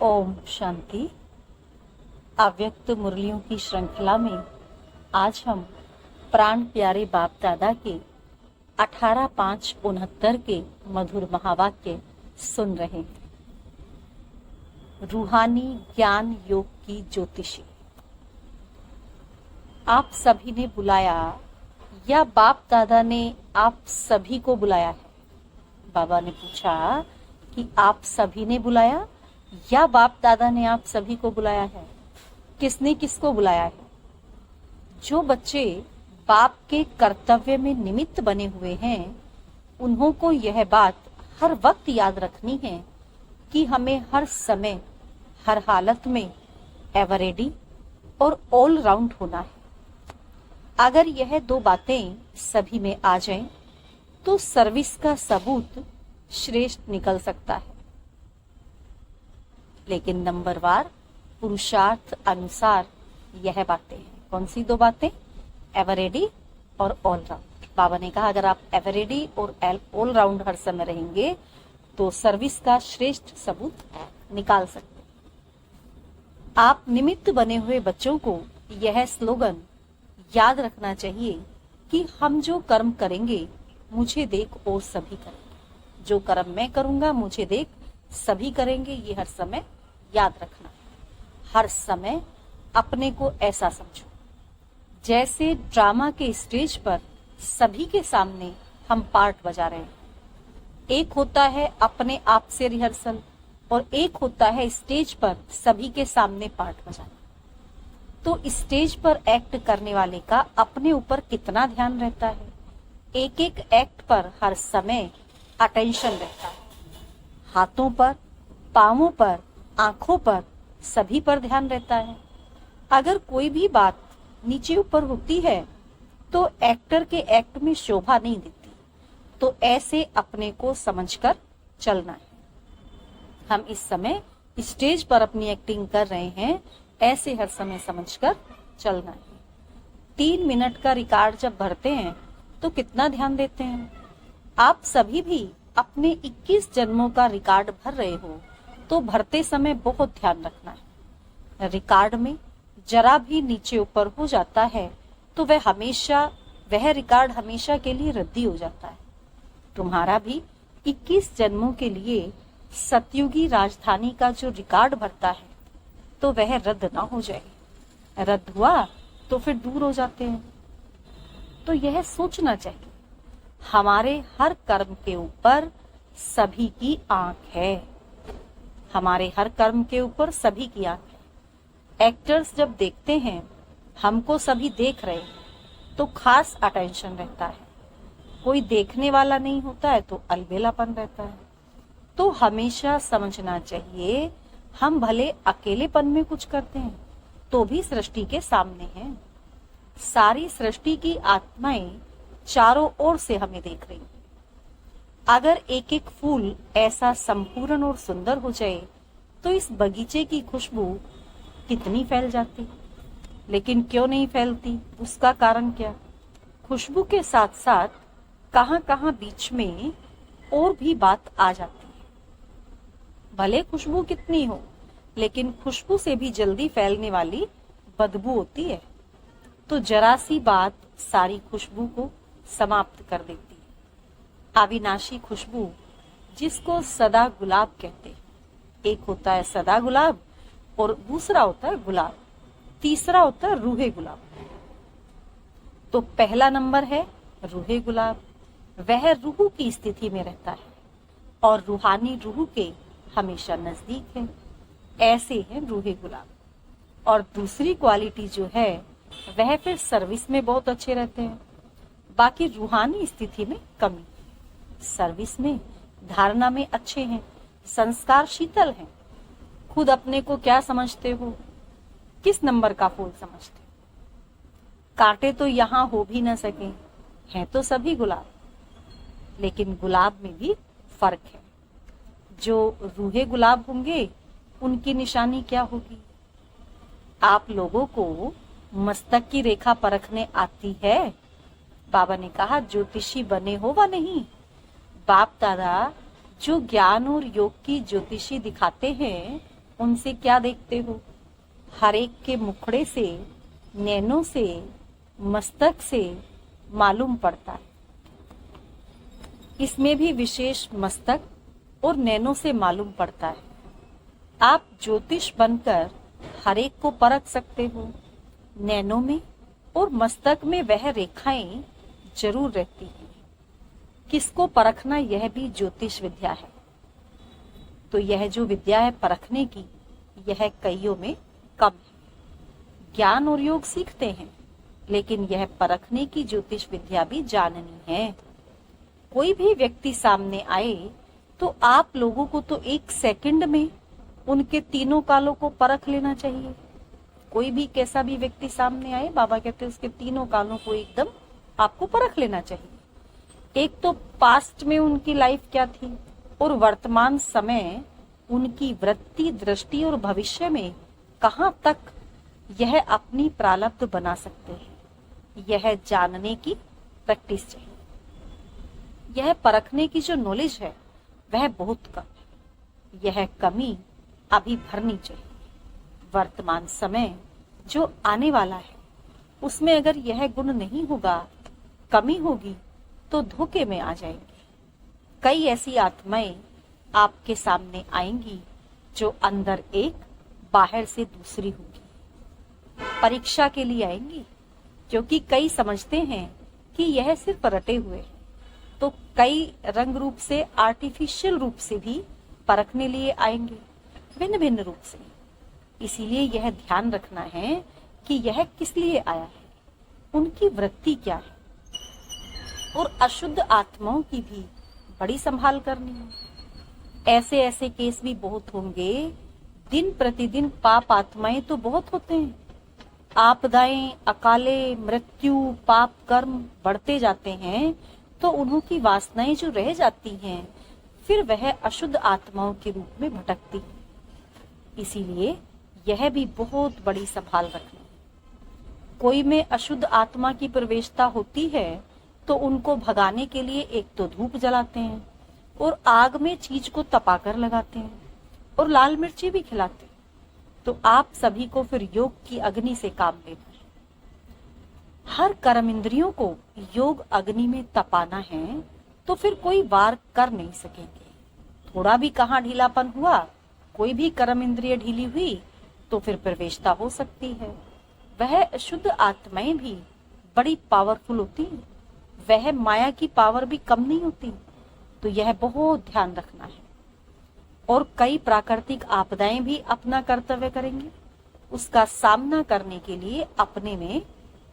ओम शांति। अव्यक्त मुरलियों की श्रृंखला में आज हम प्राण प्यारे बाप दादा के 18/5/69 के मधुर महावाक्य सुन रहे हैं। रूहानी ज्ञान योग की ज्योतिषी। आप सभी ने बुलाया या बाप दादा ने आप सभी को बुलाया है? बाबा ने पूछा कि आप सभी ने बुलाया या बाप दादा ने आप सभी को बुलाया है? किसने किसको बुलाया है? जो बच्चे बाप के कर्तव्य में निमित्त बने हुए हैं, उन्हों को यह बात हर वक्त याद रखनी है कि हमें हर समय हर हालत में एवर रेडी और ऑल राउंड होना है। अगर यह दो बातें सभी में आ जाएं, तो सर्विस का सबूत श्रेष्ठ निकल सकता है। लेकिन नंबरवार पुरुषार्थ अनुसार यह बातें हैं। कौन सी दो बातें? एवर रेडी और ऑल राउंड। बाबा ने कहा अगर आप एवर रेडी और ऑल राउंड हर समय रहेंगे तो सर्विस का श्रेष्ठ सबूत निकाल सकते हैं। आप निमित्त बने हुए बच्चों को यह स्लोगन याद रखना चाहिए कि हम जो कर्म करेंगे मुझे देख और सभी करेंगे। जो कर्म मैं करूंगा मुझे देख सभी करेंगे। ये हर समय याद रखना। हर समय अपने को ऐसा समझो जैसे ड्रामा के स्टेज पर सभी के सामने हम पार्ट बजा रहे हैं। एक होता है अपने आप से रिहर्सल और एक होता है स्टेज पर सभी के सामने पार्ट बजाना। तो स्टेज पर एक्ट करने वाले का अपने ऊपर कितना ध्यान रहता है? एक एक एक्ट पर हर समय अटेंशन रहता है। हाथों पर, पांवों पर, आंखों पर, सभी पर ध्यान रहता है। अगर कोई भी बात नीचे ऊपर होती है तो एक्टर के एक्ट में शोभा नहीं देती। तो ऐसे अपने को समझकर चलना है। हम इस समय स्टेज पर अपनी एक्टिंग कर रहे हैं, ऐसे हर समय समझकर चलना है। 3 मिनट का रिकॉर्ड जब भरते हैं तो कितना ध्यान देते हैं? आप सभी भी अपने 21 जन्मों का रिकॉर्ड भर रहे हो तो भरते समय बहुत ध्यान रखना है। रिकॉर्ड में जरा भी नीचे ऊपर हो जाता है तो वह रिकॉर्ड हमेशा के लिए रद्दी हो जाता है। तुम्हारा भी 21 जन्मों के लिए सतयुगी राजधानी का जो रिकॉर्ड भरता है तो वह रद्द ना हो जाए। रद्द हुआ तो फिर दूर हो जाते हैं। तो यह सोचना चाहिए हमारे हर कर्म के ऊपर सभी की आंख है। हमारे हर कर्म के ऊपर सभी की आंख है। एक्टर्स जब देखते हैं हमको सभी देख रहे हैं तो खास अटेंशन रहता है। कोई देखने वाला नहीं होता है तो अलबेलापन रहता है। तो हमेशा समझना चाहिए हम भले अकेलेपन में कुछ करते हैं तो भी सृष्टि के सामने हैं। सारी सृष्टि की आत्माएं चारों ओर से हमें देख रही हैं। अगर एक एक फूल ऐसा संपूर्ण और सुंदर हो जाए तो इस बगीचे की खुशबू कितनी फैल जाती। लेकिन क्यों नहीं फैलती? उसका कारण क्या? खुशबू के साथ साथ कहां कहां बीच में और भी बात आ जाती है। भले खुशबू कितनी हो लेकिन खुशबू से भी जल्दी फैलने वाली बदबू होती है। तो जरा सी बात सारी खुशबू को समाप्त कर देती है। अविनाशी खुशबू जिसको सदा गुलाब कहते हैं। एक होता है सदा गुलाब और दूसरा होता है गुलाब, तीसरा होता है रूहे गुलाब। तो पहला नंबर है रूहे गुलाब। वह रूह की स्थिति में रहता है और रूहानी रूह के हमेशा नजदीक है। ऐसे हैं रूहे गुलाब। और दूसरी क्वालिटी जो है वह फिर सर्विस में बहुत अच्छे रहते हैं। बाकी रूहानी स्थिति में कमी। सर्विस में, धारणा में अच्छे हैं, संस्कार शीतल हैं। खुद अपने को क्या समझते हो? किस नंबर का फूल समझते हो? कांटे तो यहाँ हो भी न सके, हैं तो सभी गुलाब। लेकिन गुलाब में भी फर्क है। जो रूहे गुलाब होंगे उनकी निशानी क्या होगी? आप लोगों को मस्तक की रेखा परखने आती है? बाबा ने कहा ज्योतिषी बने हो व नहीं। बाप दादा जो ज्ञान और योग की ज्योतिषी दिखाते हैं उनसे क्या देखते हो? हर एक के मुखड़े से, नैनों से, मस्तक से मालूम पड़ता है। इसमें भी विशेष मस्तक और नैनों से मालूम पड़ता है। आप ज्योतिष बनकर हर एक को परख सकते हो। नैनों में और मस्तक में वह रेखाएं जरूर रहती हैं। किसको परखना, यह भी ज्योतिष विद्या है। तो यह जो विद्या है परखने की, यह कईयों में कम है। ज्ञान और योग सीखते हैं, लेकिन यह परखने की ज्योतिष विद्या भी जाननी है। कोई भी व्यक्ति सामने आए तो आप लोगों को तो 1 सेकंड में उनके तीनों कालों को परख लेना चाहिए। कोई भी कैसा भी व्यक्ति सामने आए, बाबा कहते हैं उसके तीनों कालों को एकदम आपको परख लेना चाहिए। एक तो पास्ट में उनकी लाइफ क्या थी और वर्तमान समय उनकी वृत्ति, दृष्टि और भविष्य में कहां तक यह अपनी प्रारब्ध बना सकते हैं, यह जानने की प्रैक्टिस चाहिए। यह परखने की जो नॉलेज है वह बहुत कम है। यह कमी अभी भरनी चाहिए। वर्तमान समय जो आने वाला है उसमें अगर यह गुण नहीं होगा, कमी होगी, तो धोखे में आ जाएंगे। कई ऐसी आत्माएं आपके सामने आएंगी जो अंदर एक, बाहर से दूसरी होगी। परीक्षा के लिए आएंगी, क्योंकि कई समझते हैं कि यह सिर्फ रटे हुए हैं, तो कई रंग रूप से, आर्टिफिशियल रूप से भी परखने लिए आएंगे, भिन्न भिन्न रूप से। इसीलिए यह ध्यान रखना है कि यह किस लिए आया है, उनकी वृत्ति क्या है। और अशुद्ध आत्माओं की भी बड़ी संभाल करनी है। ऐसे ऐसे केस भी बहुत होंगे। दिन प्रतिदिन पाप आत्माएं तो बहुत होते हैं। आपदाएं, अकाले, मृत्यु, पाप कर्म बढ़ते जाते हैं, तो उन्हों की वासनाएं जो रह जाती हैं, फिर वह अशुद्ध आत्माओं के रूप में भटकती है। इसीलिए यह भी बहुत बड़ी संभाल रखनी है। कोई में अशुद्ध आत्मा की प्रवेशता होती है तो उनको भगाने के लिए एक तो धूप जलाते हैं और आग में चीज को तपाकर लगाते हैं और लाल मिर्ची भी खिलाते हैं। तो आप सभी को फिर योग की अग्नि से काम लेना है। हर कर्म इंद्रियों को योग अग्नि में तपाना है, तो फिर कोई वार कर नहीं सकेंगे। थोड़ा भी कहाँ ढीलापन हुआ, कोई भी कर्म इंद्रिय ढीली हुई, तो फिर प्रवेशता हो सकती है। वह शुद्ध आत्माएं भी बड़ी पावरफुल होती हैं, वह माया की पावर भी कम नहीं होती। तो यह बहुत ध्यान रखना है। और कई प्राकृतिक आपदाएं भी अपना कर्तव्य करेंगे। उसका सामना करने के लिए अपने में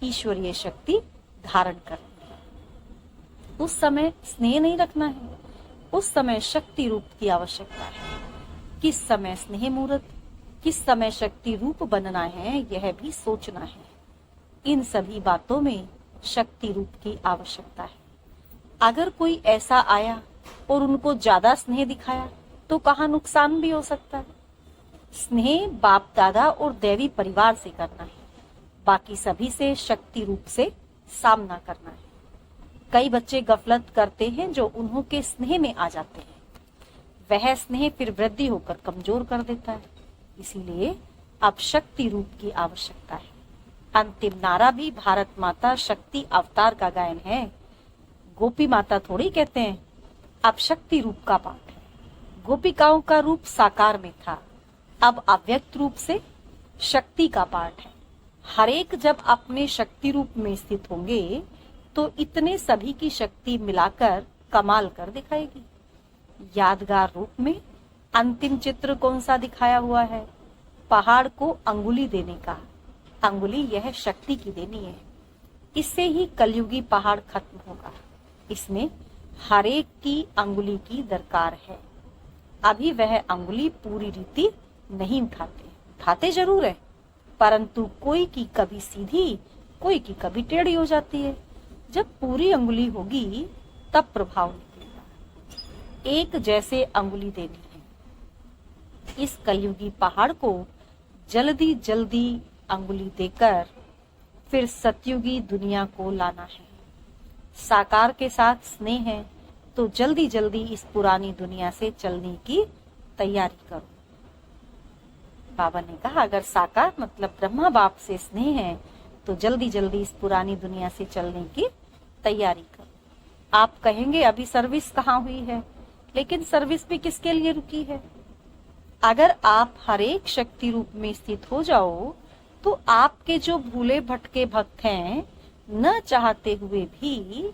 ईश्वरीय शक्ति धारण करनी है। उस समय स्नेह नहीं रखना है, उस समय शक्ति रूप की आवश्यकता है। किस समय स्नेह मूर्त, किस समय शक्ति रूप बनना है, यह भी सोचना है। इन सभी बातों में शक्ति रूप की आवश्यकता है। अगर कोई ऐसा आया और उनको ज्यादा स्नेह दिखाया तो कहाँ नुकसान भी हो सकता है। स्नेह बाप दादा और दैवी परिवार से करना है, बाकी सभी से शक्ति रूप से सामना करना है। कई बच्चे गफलत करते हैं जो उन्हों के स्नेह में आ जाते हैं। वह स्नेह फिर वृद्धि होकर कमजोर कर देता है। इसीलिए अब शक्ति रूप की आवश्यकता है। अंतिम नारा भी भारत माता शक्ति अवतार का गायन है। गोपी माता थोड़ी कहते हैं। अब शक्ति रूप का पाठ है। गोपिकाओं का रूप साकार में था, अब अव्यक्त रूप से शक्ति का पाठ है। हर एक जब अपने शक्ति रूप में स्थित होंगे तो इतने सभी की शक्ति मिलाकर कमाल कर दिखाएगी। यादगार रूप में अंतिम चित्र कौन सा दिखाया हुआ है? पहाड़ को अंगुली देने का। अंगुली यह शक्ति की देनी है। इससे ही कलयुगी पहाड़ खत्म होगा। इसमें हर एक की अंगुली की दरकार है। अभी वह अंगुली पूरी रीति नहीं उठाते, उठाते जरूर है, परंतु कोई की कभी सीधी, कोई की कभी टेढ़ी हो जाती है। जब पूरी अंगुली होगी तब प्रभाव निकलेगा। एक जैसे अंगुली देनी है। इस कलयुगी पहाड़ को जल्दी जल्दी अंगुली देकर फिर सतयुगी दुनिया को लाना है। साकार के साथ स्नेह है तो जल्दी जल्दी इस पुरानी दुनिया से चलने की तैयारी करो। बाबा ने कहा अगर साकार मतलब ब्रह्मा बाप से स्नेह है तो जल्दी जल्दी इस पुरानी दुनिया से चलने की तैयारी करो। आप कहेंगे अभी सर्विस कहाँ हुई है, लेकिन सर्विस भी किसके लिए रुकी है? अगर आप हर एक शक्ति रूप में स्थित हो जाओ तो आपके जो भूले भटके भक्त हैं न चाहते हुए भी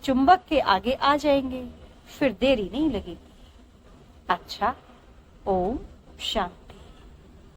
चुंबक के आगे आ जाएंगे, फिर देरी नहीं लगेगी। अच्छा, ओम शांति।